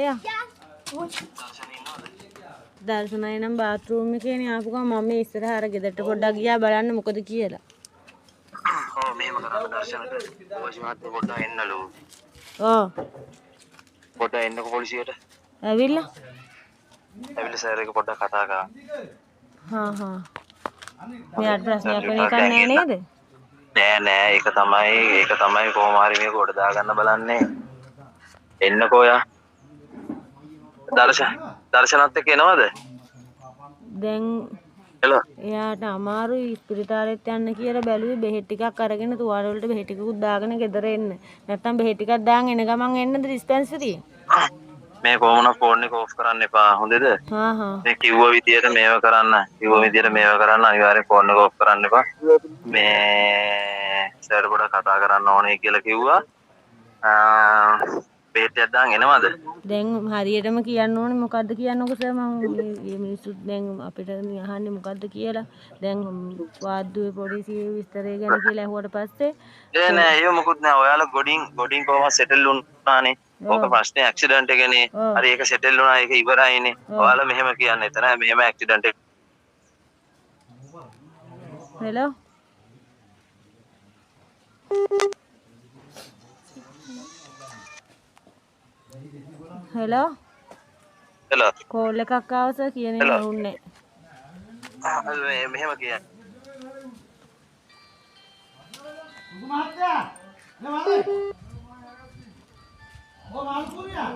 එයා දර්ශනයි නම් බාත්රූම් එකේනේ ආපු ගමන් මම මේ ඉස්සරහ අර ගෙදරට පොඩ්ඩක් ගියා බලන්න මොකද කියලා. ඔව් මෙහෙම කරා දර්ශනට. පොලිසිය මහත්තයා පොඩ්ඩක් එන්නලු. ඔව්. පොඩ්ඩක් එන්නකෝ පොලිසියට. ඇවිල්ලා. ඇවිල්ලා සර් එක පොඩ්ඩක් කතා කරා. හා. මෙයාට ප්‍රශ්නයක් වෙන එකක් නෑ නේද? නෑ ඒක තමයි කොහොම හරි මේක කොට දාගන්න බලන්නේ. එන්නකෝ යා. දර්ශනත් එක්ක එනවද? දැන් හෙලෝ. එයාට අමාරුයි ඉස්පිරිතාලෙත් යන්න කියලා බැලුවේ බෙහෙත් ටිකක් අරගෙන තුවාල වලට බෙහෙත් ටිකකුත් දාගෙන ගෙදර එන්න. නැත්තම් බෙහෙත් ටිකක් දාන් එන ගමන් එන්නද ඩිස්පැන්සරියේ? මේ කොහොමද ෆෝන් එක ඕෆ් කරන්න එපා හොඳද? මේ කිව්ව විදියට මේව කරන්න. අනිවාර්යෙන් ෆෝන් එක ඕෆ් කරන්න එපා. මේ සර් පොඩ කතා කරන්න ඕනේ කියලා කිව්වා. බෙහෙත් දාන් එනවද? දැන් හරියටම කියන්න ඕනේ මොකද්ද කියන්නකෝ සර් මම මේ මිනිස්සුත් දැන් අපිට අහන්නේ මොකද්ද කියලා. දැන් වාද්දුවේ පොලිසියේ විස්තරය ගැන කියලා ඇහුවට පස්සේ නෑ ඒක මොකුත් නෑ. ඔයාලා ගොඩින් කොහොමද සෙටල් වුණානේ? ඕක ප්‍රශ්නේ ඇක්සිඩන්ට් එකනේ. හරි ඒක සෙටල් වුණා ඒක ඉවරයිනේ. ඔයාලා මෙහෙම කියන්නේ එතන මෙහෙම ඇක්සිඩන්ට් එක. හෙලෝ. හෙලෝ. කෝල් එකක් ආව සර් කියන එක ඇහුන්නේ නෑ. මෙහෙම කියන්නේ. මහත්තයා නේ වලේ. ඔය මාල් කුරියා.